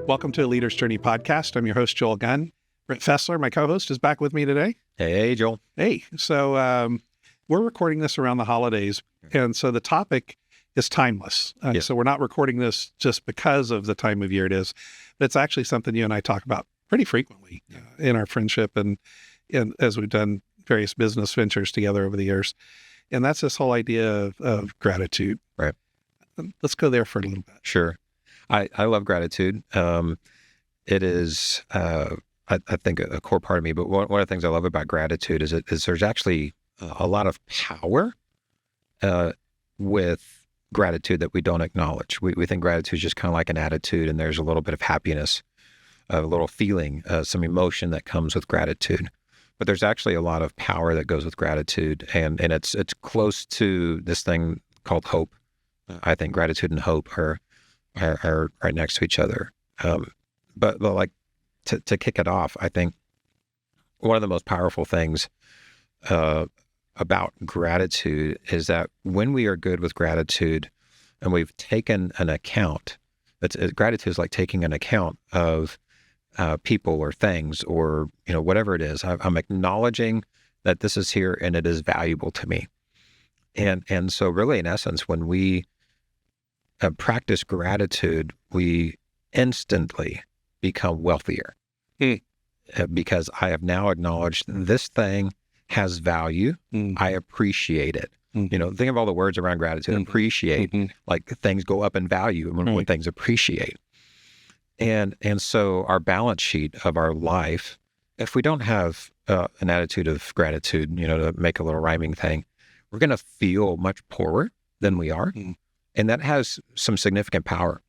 Welcome to a Leader's Journey podcast. I'm your host, Joel Gunn. Brent Fessler, my co-host, is back with me today. Hey, Joel. Hey, so we're recording this around the holidays, and so the topic is timeless. So we're not recording this just because of the time of year it is, but it's actually something you and I talk about pretty frequently in our friendship and as we've done various business ventures together over the years. And that's this whole idea of gratitude. Right. Let's go there for a little bit. Sure. I love gratitude. It is, I think, a core part of me. But one of the things I love about gratitude is there's actually a lot of power with gratitude that we don't acknowledge. We think gratitude is just kind of like an attitude, and there's a little bit of happiness, a little feeling, some emotion that comes with gratitude. But there's actually a lot of power that goes with gratitude, and it's close to this thing called hope. I think gratitude and hope are right next to each other. But like to kick it off, I think one of the most powerful things about gratitude is that when we are good with gratitude and we've taken an account, gratitude is like taking an account of people or things or, whatever it is. I'm acknowledging that this is here and it is valuable to me. And so really, in essence, when we practice gratitude, we instantly become wealthier because I have now acknowledged this thing has value. I appreciate it. Think of all the words around gratitude. Appreciate, like things go up in value when things appreciate. And so our balance sheet of our life, if we don't have an attitude of gratitude, to make a little rhyming thing, we're going to feel much poorer than we are. And that has some significant power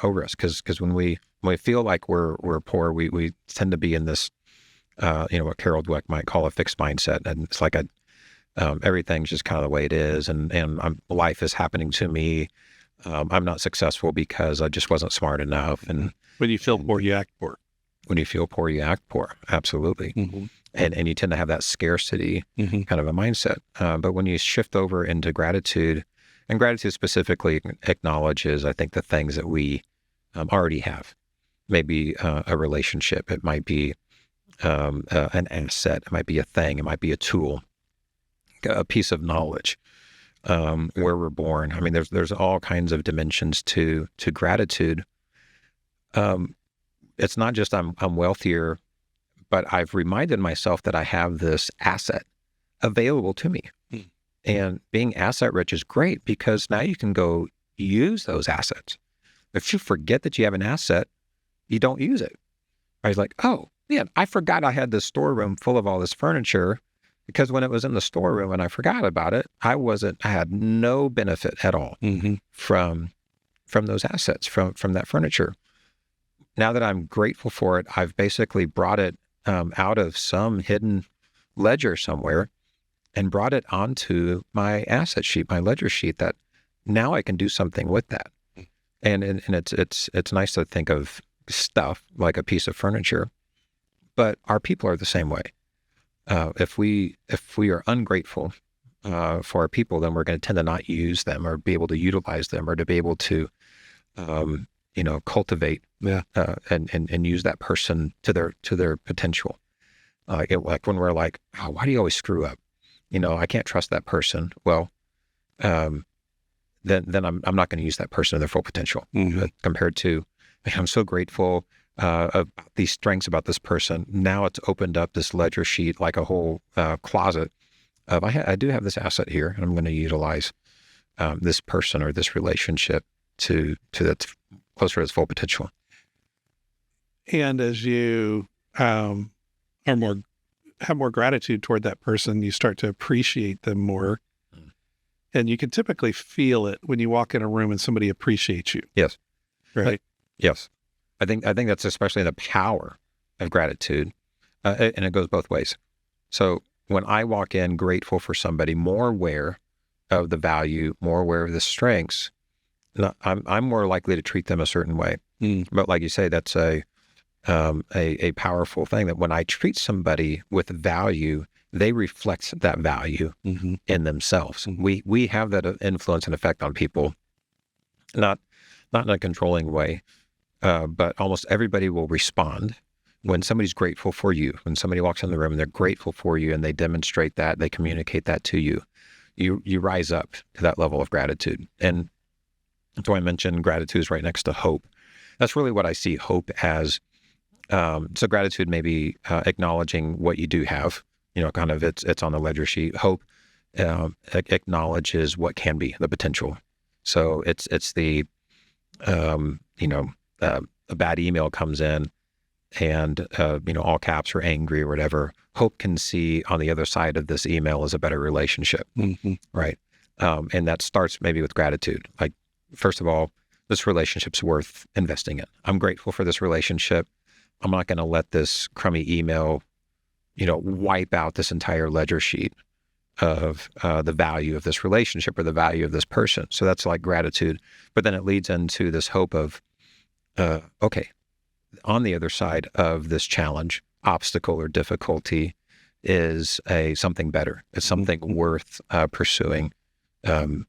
over us because when we feel like we're poor, we tend to be in this, what Carol Dweck might call a fixed mindset. And it's like everything's just kind of the way it is. And life is happening to me. I'm not successful because I just wasn't smart enough. And when you feel poor, you act poor. When you feel poor, you act poor. Absolutely. And you tend to have that scarcity kind of a mindset. But when you shift over into gratitude, and gratitude specifically acknowledges, I think, the things that we already have. Maybe a relationship. It might be an asset. It might be a thing. It might be a tool, a piece of knowledge, where we're born. I mean, there's all kinds of dimensions to gratitude. It's not just I'm wealthier, but I've reminded myself that I have this asset available to me. And being asset rich is great because now you can go use those assets. If you forget that you have an asset, you don't use it. I was like, oh man, I forgot I had this storeroom full of all this furniture because when it was in the storeroom and I forgot about it, I had no benefit at all from those assets, from that furniture. Now that I'm grateful for it, I've basically brought it out of some hidden ledger somewhere and brought it onto my asset sheet, my ledger sheet, that now I can do something with that. And it's nice to think of stuff like a piece of furniture, but our people are the same way. If we are ungrateful for our people, then we're going to tend to not use them or be able to utilize them or to be able to, cultivate and use that person to their potential. Like when we're like, oh, why do you always screw up? I can't trust that person. Well, then I'm not going to use that person to their full potential. Compared to, I'm so grateful about these strengths about this person. Now it's opened up this ledger sheet like a whole closet of I do have this asset here, and I'm going to utilize this person or this relationship to that's closer to its full potential. And as you have more gratitude toward that person, you start to appreciate them more. And you can typically feel it when you walk in a room and somebody appreciates you. Yes. Right. Yes. I think that's especially the power of gratitude. And it goes both ways. So when I walk in grateful for somebody, more aware of the value, more aware of the strengths, I'm more likely to treat them a certain way. But like you say, that's a powerful thing that when I treat somebody with value, they reflect that value in themselves. We have that influence and effect on people, not in a controlling way, but almost everybody will respond when somebody's grateful for you. When somebody walks in the room and they're grateful for you and they demonstrate that, they communicate that to you, you rise up to that level of gratitude. And that's why I mentioned gratitude is right next to hope. That's really what I see hope as. So gratitude may be acknowledging what you do have, kind of it's on the ledger sheet. Hope acknowledges what can be, the potential. So it's the, a bad email comes in and, all caps or angry or whatever. Hope can see on the other side of this email is a better relationship, right? And that starts maybe with gratitude. Like, first of all, this relationship's worth investing in. I'm grateful for this relationship. I'm not going to let this crummy email, wipe out this entire ledger sheet of the value of this relationship or the value of this person. So that's like gratitude. But then it leads into this hope of, okay, on the other side of this challenge, obstacle or difficulty is something better. It's something worth pursuing and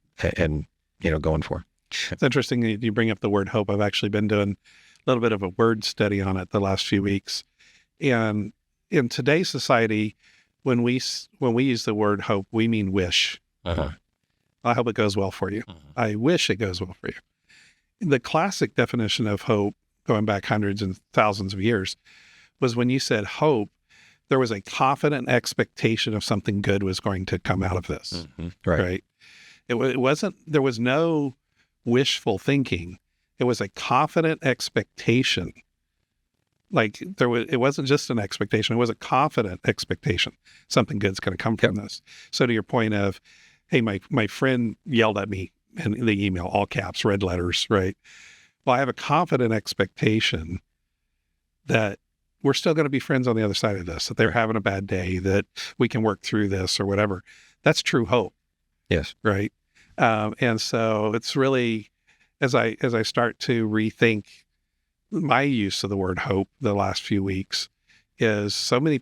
going for. It's interesting that you bring up the word hope. I've actually been doing a little bit of a word study on it the last few weeks. And in today's society, when we use the word hope, we mean wish. Uh-huh. I hope it goes well for you. I wish it goes well for you. The classic definition of hope, going back hundreds and thousands of years, was when you said hope, there was a confident expectation of something good was going to come out of this. Right? It wasn't, there was no wishful thinking. It was a confident expectation. Like it wasn't just an expectation. It was a confident expectation. Something good's going to come from this. So to your point of, hey, my friend yelled at me in the email, all caps, red letters, right? Well, I have a confident expectation that we're still going to be friends on the other side of this, that they're having a bad day, that we can work through this or whatever. That's true hope. Yes. Right. And so it's really, as I start to rethink my use of the word hope the last few weeks, is so many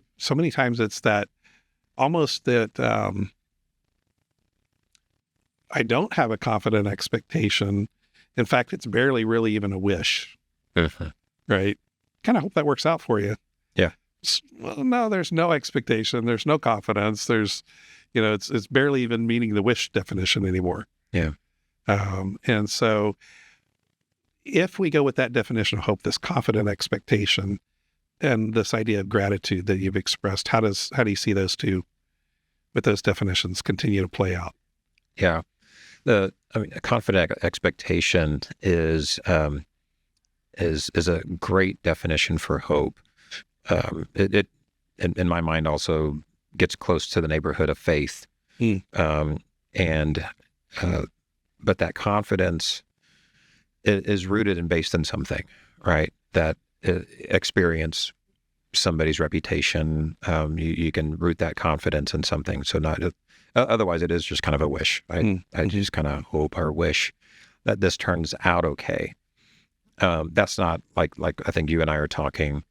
times it's that almost that I don't have a confident expectation. In fact, it's barely really even a wish. Right? Kind of hope that works out for you. Yeah. Well, no, there's no expectation. There's no confidence. There's, it's barely even meeting the wish definition anymore. Yeah. And so if we go with that definition of hope, this confident expectation and this idea of gratitude that you've expressed, how do you see those two with those definitions continue to play out? Yeah. A confident expectation is a great definition for hope. It in my mind also gets close to the neighborhood of faith. But that confidence is rooted and based in something, right? That experience, somebody's reputation. You can root that confidence in something. So otherwise it is just kind of a wish. I just kind of hope or wish that this turns out okay. That's not like I think you and I are talking.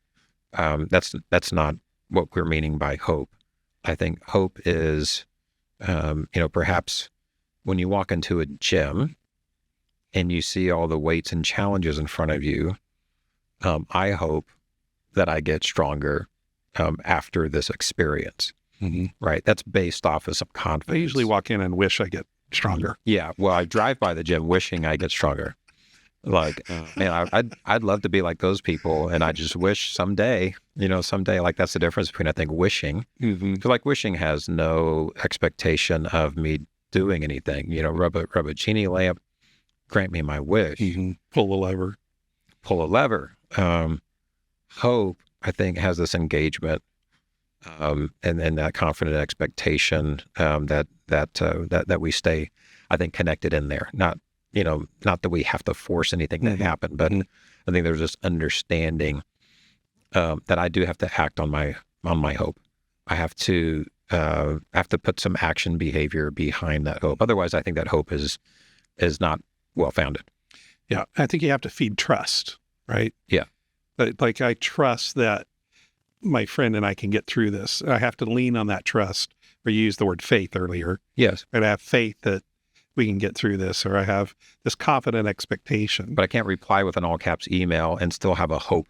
That's not what we're meaning by hope. I think hope is, perhaps when you walk into a gym and you see all the weights and challenges in front of you, I hope that I get stronger after this experience. Right? That's based off of some confidence. I usually walk in and wish I get stronger. Yeah. Well, I drive by the gym wishing I get stronger. Like, man, I'd love to be like those people. And I just wish someday, like that's the difference between, I think, wishing. Because like wishing has no expectation of me doing anything, rub a genie lamp, grant me my wish. Pull a lever. Hope, I think, has this engagement and that confident expectation that we stay, I think, connected in there. Not that we have to force anything to happen, but I think there's this understanding that I do have to act on my hope. I have to put some action behavior behind that hope. Otherwise, I think that hope is not well founded. Yeah, I think you have to feed trust, right? Yeah, like I trust that my friend and I can get through this. I have to lean on that trust. Or you used the word faith earlier. Yes, and I have faith that we can get through this, or I have this confident expectation. But I can't reply with an all caps email and still have a hope,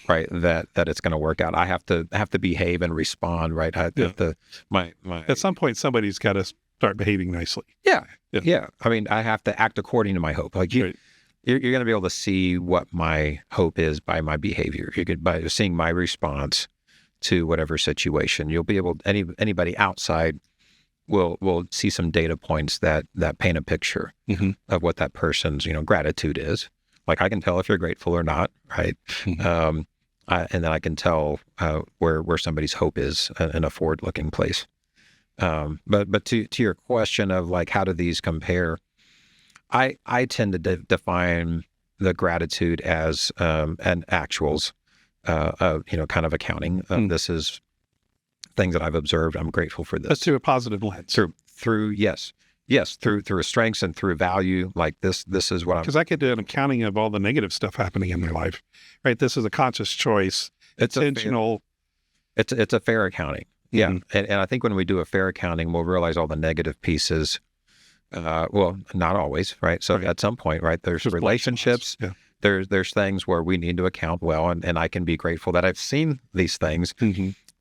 right? That it's going to work out. I have to behave and respond, right? I have to, my At some point, somebody's got to start behaving nicely. Yeah. I mean, I have to act according to my hope. Like you're going to be able to see what my hope is by my behavior. You could by seeing my response to whatever situation. You'll be able anybody outside will see some data points that paint a picture of what that person's gratitude is. Like I can tell if you're grateful or not, right? And then I can tell where somebody's hope is in a forward-looking place. But to your question of like how do these compare, I tend to define the gratitude as an actuals, kind of accounting. This is things that I've observed. I'm grateful for this. That's through a positive lens. Through a strengths and through value. Like this is what I'm. Because I could do an accounting of all the negative stuff happening in my life, right? This is a conscious choice. It's intentional. It's a fair accounting. Yeah. And I think when we do a fair accounting, we'll realize all the negative pieces. Well, not always, right? So at some point, right, there's just relationships. Yeah. There's things where we need to account well, and I can be grateful that I've seen these things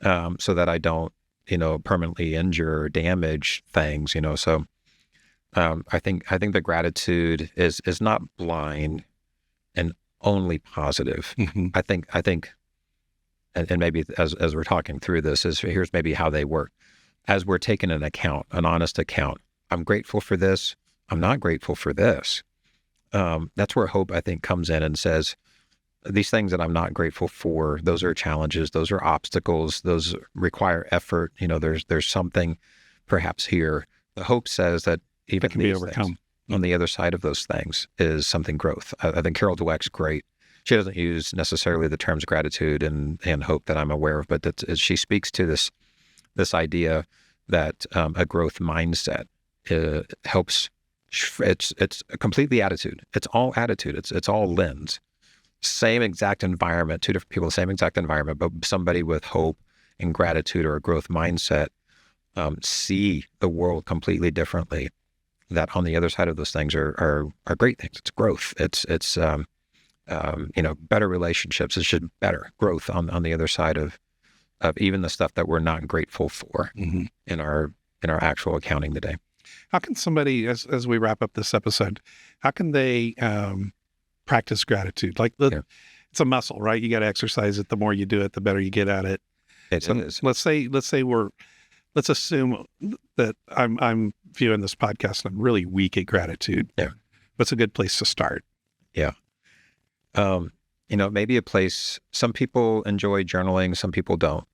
so that I don't, permanently injure or damage things, So I think the gratitude is not blind and only positive. I think and maybe as we're talking through this, here's maybe how they work. As we're taking an honest account, I'm grateful for this, I'm not grateful for this. That's where hope, I think, comes in and says, these things that I'm not grateful for, those are challenges, those are obstacles, those require effort. There's something perhaps here. The hope says that even can be overcome. On the other side of those things is something growth. I think Carol Dweck's great. She doesn't use necessarily the terms gratitude and hope that I'm aware of, but she speaks to this idea that a growth mindset helps. It's completely attitude. It's all attitude. It's all lens. Same exact environment, two different people, same exact environment, but somebody with hope and gratitude or a growth mindset see the world completely differently. That on the other side of those things are great things. It's growth. It's better relationships. It's just better growth on the other side of even the stuff that we're not grateful for in our actual accounting today. How can somebody, as we wrap up this episode, how can they practice gratitude? Like it's a muscle, right? You got to exercise it. The more you do it, the better you get at it. It is. Let's assume that I'm viewing this podcast and I'm really weak at gratitude. Yeah. What's a good place to start? Yeah. Maybe a place, some people enjoy journaling, some people don't.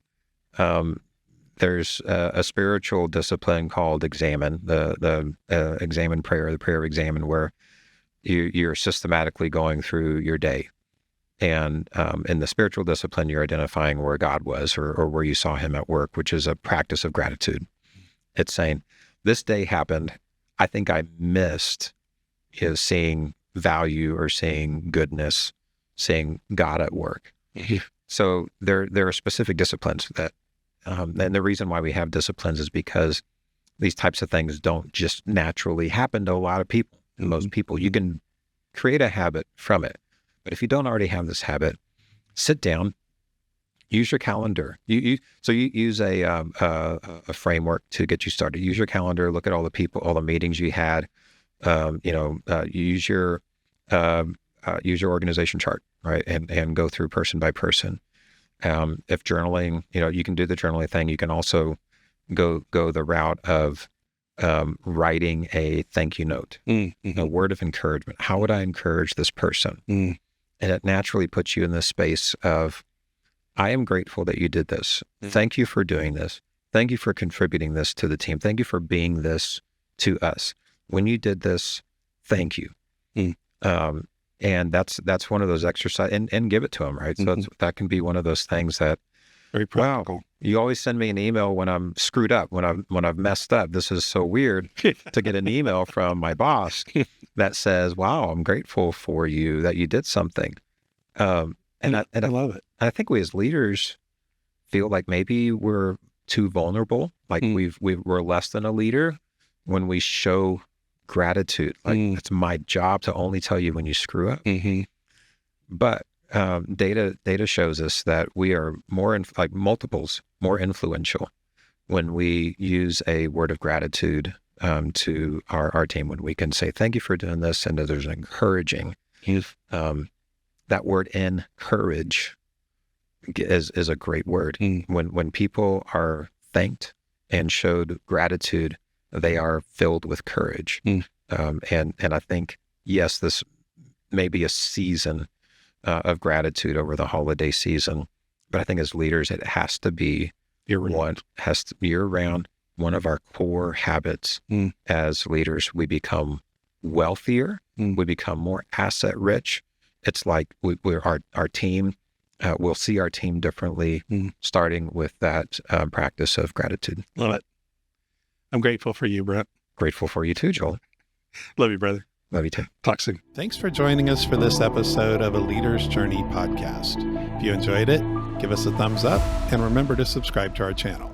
There's a spiritual discipline called Examine, the Examine prayer, the prayer of Examine, where you're systematically going through your day. And in the spiritual discipline, you're identifying where God was or where you saw him at work, which is a practice of gratitude. It's saying, this day happened. I think I missed seeing value or seeing goodness, seeing God at work. So there are specific disciplines that, and the reason why we have disciplines is because these types of things don't just naturally happen to a lot of people. And most people, you can create a habit from it. But if you don't already have this habit, sit down, use your calendar. You use a framework to get you started. Use your calendar, look at all the people, all the meetings you had. Use your organization chart, right? And go through person by person. If journaling, you can do the journaling thing. You can also go the route of writing a thank you note, a word of encouragement. How would I encourage this person? And it naturally puts you in this space of, I am grateful that you did this. Thank you for doing this. Thank you for contributing this to the team. Thank you for being this to us. When you did this, thank you. And that's one of those exercises, and give it to them, right? So that can be one of those things that, very practical. Wow, you always send me an email when I'm screwed up, when I've messed up. This is so weird to get an email from my boss that says, wow, I'm grateful for you that you did something. And I love it. I think we as leaders feel like maybe we're too vulnerable, like we're less than a leader when we show gratitude. Like it's my job to only tell you when you screw up. But data shows us that we are multiples more influential when we use a word of gratitude to our team, when we can say, thank you for doing this. And there's an encouraging, that word encourage is a great word. When people are thanked and showed gratitude, they are filled with courage. And I think, yes, this may be a season of gratitude over the holiday season, but I think as leaders, it has to be year-round, one of our core habits as leaders. We become wealthier, we become more asset rich. It's like our team, we'll see our team differently, starting with that practice of gratitude. Love it. I'm grateful for you, Brent. Grateful for you too, Joel. Love you, brother. Love you too. Talk soon. Thanks for joining us for this episode of A Leader's Journey podcast. If you enjoyed it, give us a thumbs up and remember to subscribe to our channel.